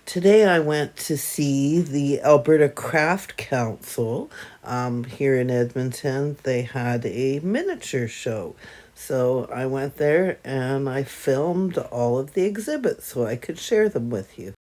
Today I went to see the Alberta Craft Council here in Edmonton. They had a miniature show. So I went there and I filmed all of the exhibits so I could share them with you.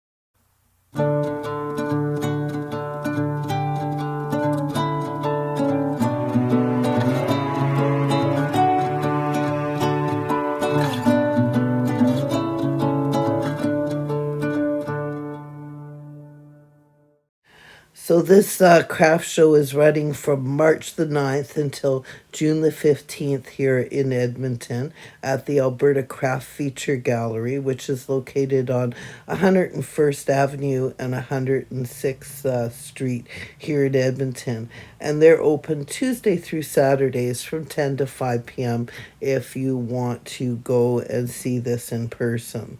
So this craft show is running from March the 9th until June the 15th here in Edmonton at the Alberta Craft Feature Gallery, which is located on 101st Avenue and 106th Street here in Edmonton. And they're open Tuesday through Saturdays from 10 to 5 p.m. if you want to go and see this in person.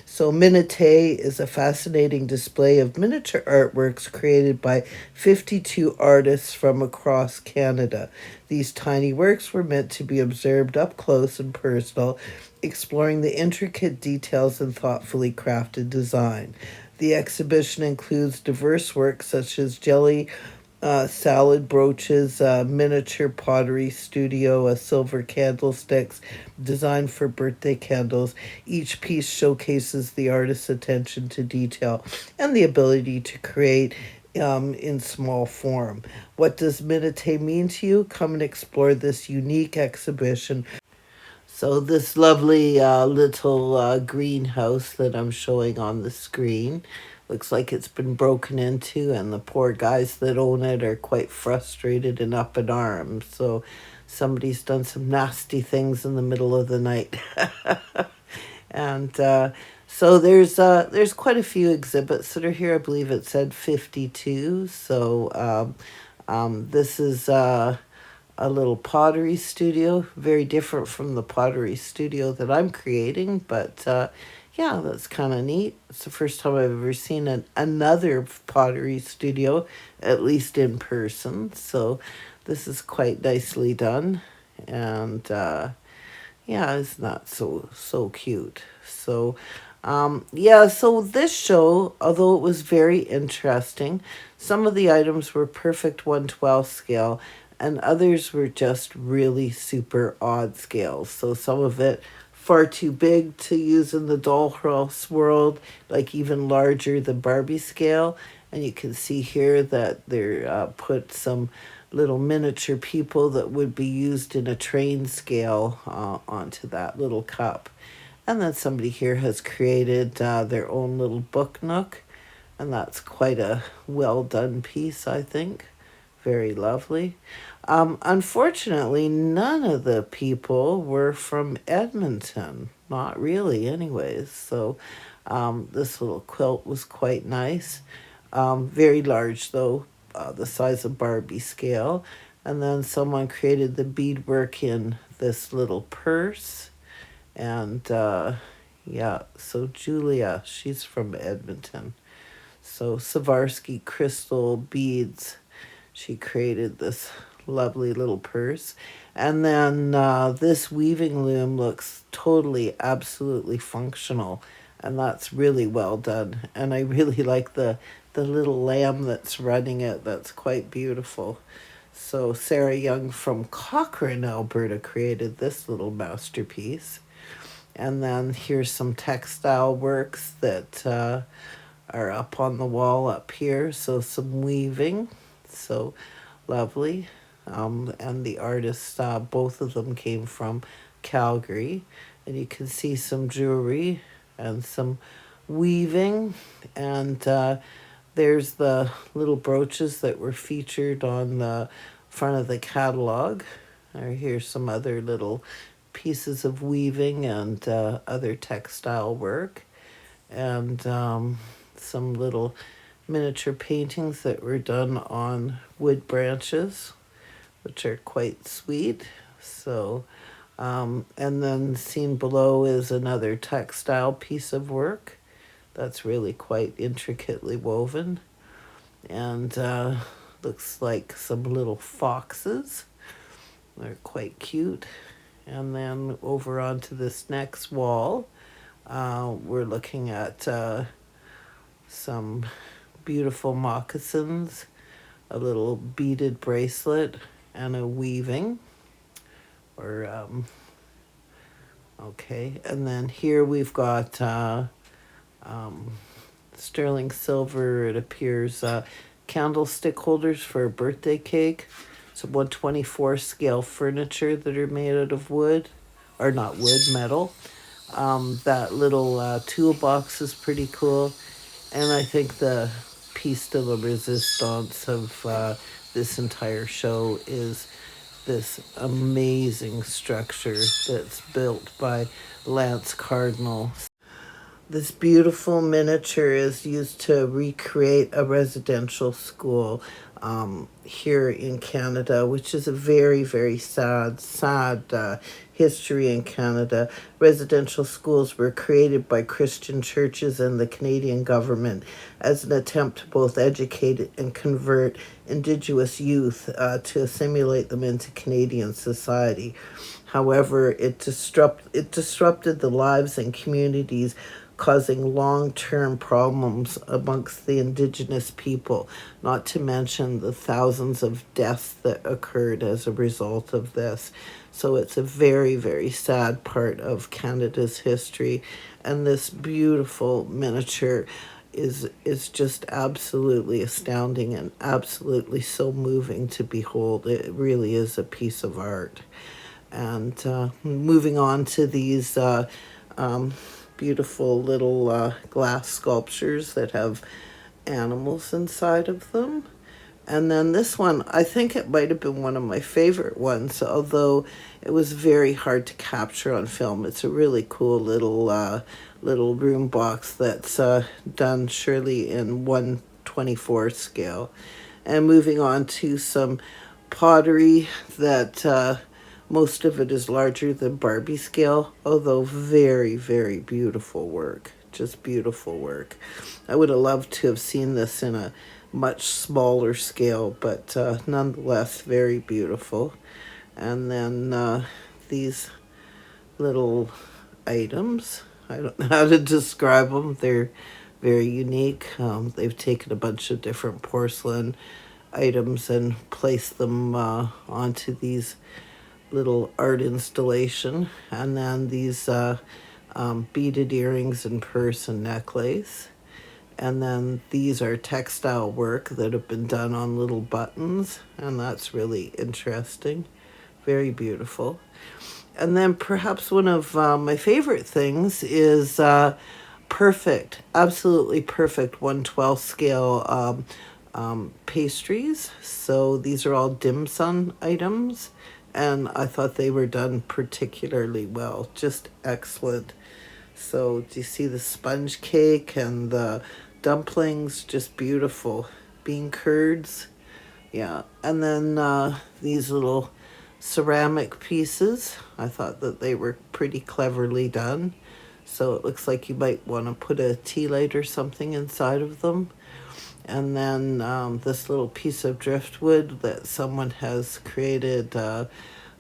So, Minutiae is a fascinating display of miniature artworks created by 52 artists from across Canada. These tiny works were meant to be observed up close and personal, exploring the intricate details and thoughtfully crafted design. The exhibition includes diverse works such as jelly salad brooches, miniature pottery studio, silver candlesticks designed for birthday candles. Each piece showcases the artist's attention to detail and the ability to create in small form. What does Minute mean to you? Come and explore this unique exhibition. So, this lovely little greenhouse that I'm showing on the screen looks like it's been broken into, and the poor guys that own it are quite frustrated and up in arms. So, somebody's done some nasty things in the middle of the night. And so there's quite a few exhibits that are here. I believe it said 52. So this is a little pottery studio, very different from the pottery studio that I'm creating, but yeah, that's kind of neat. It's the first time I've ever seen another pottery studio, at least in person. So this is quite nicely done, and yeah, it's not so cute. So yeah, so this show, although it was very interesting, some of the items were perfect 1/12 scale and others were just really super odd scales. So some of it far too big to use in the dollhouse world, like even larger than Barbie scale. And you can see here that they're put some little miniature people that would be used in a train scale onto that little cup. And then somebody here has created their own little book nook, and that's quite a well done piece, I think. Very lovely. Unfortunately, none of the people were from Edmonton. Not really, anyways. So this little quilt was quite nice. Very large, though, the size of Barbie scale. And then someone created the beadwork in this little purse. And yeah, so Julia, she's from Edmonton. So Swarovski crystal beads. She created this lovely little purse. And then this weaving loom looks totally, absolutely functional. And that's really well done. And I really like the little lamb that's running it. That's quite beautiful. So Sarah Young from Cochrane, Alberta, created this little masterpiece. And then here's some textile works that are up on the wall up here. So some weaving. So lovely. And the artists, both of them came from Calgary. And you can see some jewelry and some weaving. And there's the little brooches that were featured on the front of the catalog. Here's some other little pieces of weaving and other textile work. And some little miniature paintings that were done on wood branches, which are quite sweet. So, and then seen below is another textile piece of work that's really quite intricately woven, and looks like some little foxes. They're quite cute. And then over onto this next wall, we're looking at some beautiful moccasins, a little beaded bracelet, and a weaving. Or okay, and then here we've got sterling silver. It appears candlestick holders for a birthday cake. Some 124 scale furniture that are made out of wood, or not wood, metal. That little toolbox is pretty cool. And I think the piece de la resistance of this entire show is this amazing structure that's built by Lance Cardinal. This beautiful miniature is used to recreate a residential school here in Canada, which is a very, very sad history in Canada. Residential schools were created by Christian churches and the Canadian government as an attempt to both educate and convert Indigenous youth to assimilate them into Canadian society. However, it disrupted the lives and communities, causing long-term problems amongst the Indigenous people, not to mention the thousands of deaths that occurred as a result of this. So it's a very, very sad part of Canada's history, and this beautiful miniature is just absolutely astounding and absolutely so moving to behold. It really is a piece of art. And moving on to these beautiful little glass sculptures that have animals inside of them. And then this one, I think it might have been one of my favorite ones, although it was very hard to capture on film. It's a really cool little room box that's done surely in 1/24 scale. And moving on to some pottery that most of it is larger than Barbie scale, although very, very beautiful work. Just beautiful work. I would have loved to have seen this in a much smaller scale, but nonetheless very beautiful. And then these little items, I don't know how to describe them. They're very unique. They've taken a bunch of different porcelain items and placed them onto these little art installation. And then these beaded earrings and purse and necklace. And then these are textile work that have been done on little buttons, and that's really interesting. Very beautiful. And then perhaps one of my favorite things is perfect, absolutely perfect 1/12 scale pastries. So these are all dim sum items, and I thought they were done particularly well, just excellent. So do you see the sponge cake and the dumplings? Just beautiful. Bean curds, yeah. And then these little ceramic pieces, I thought that they were pretty cleverly done. So it looks like you might want to put a tea light or something inside of them. And then this little piece of driftwood that someone has created a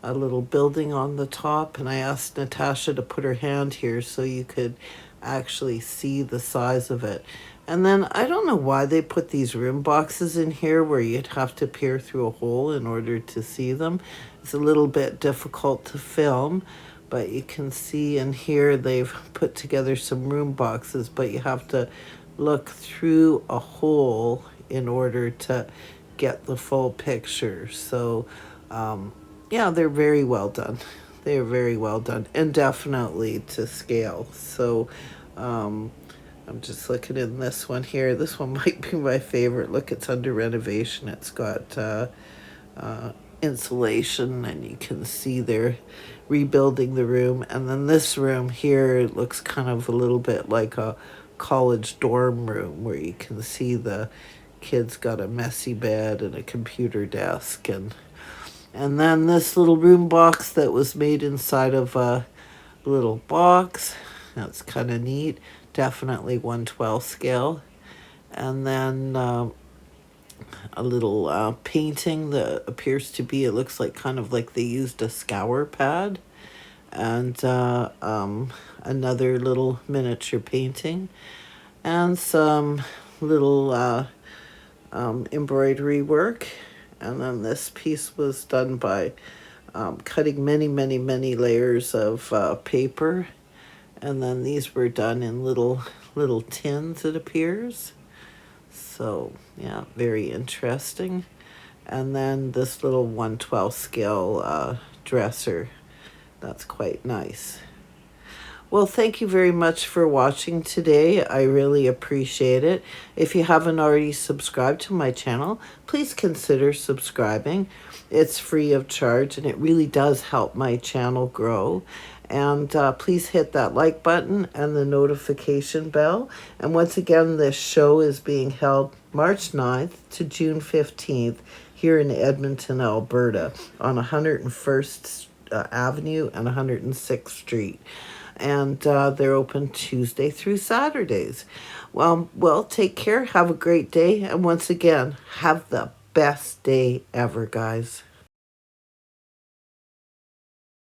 little building on the top. And I asked Natasha to put her hand here so you could actually see the size of it. And then I don't know why they put these room boxes in here where you'd have to peer through a hole in order to see them. It's a little bit difficult to film, but you can see in here they've put together some room boxes, but you have to look through a hole in order to get the full picture. So yeah, they're very well done. They are very well done, and definitely to scale. So I'm just looking in this one here. This one might be my favorite. Look, it's under renovation. It's got insulation, and you can see they're rebuilding the room. And then this room here, it looks kind of a little bit like a college dorm room, where you can see the kids got a messy bed and a computer desk. And then this little room box that was made inside of a little box. That's kind of neat. Definitely 1/12 scale. And then a little painting that appears to be, it looks like kind of like they used a scour pad. And another little miniature painting. and some little embroidery work. And then this piece was done by cutting many, many, many layers of paper. And then these were done in little tins, it appears. So, yeah, very interesting. And then this little 1/12 scale dresser. That's quite nice. Well, thank you very much for watching today. I really appreciate it. If you haven't already subscribed to my channel, please consider subscribing. It's free of charge and it really does help my channel grow. And please hit that like button and the notification bell. And once again, this show is being held March 9th to June 15th here in Edmonton, Alberta on 101st Avenue and 106th Street. And they're open Tuesday through Saturdays. Well, take care. Have a great day. And once again, have the best day ever, guys.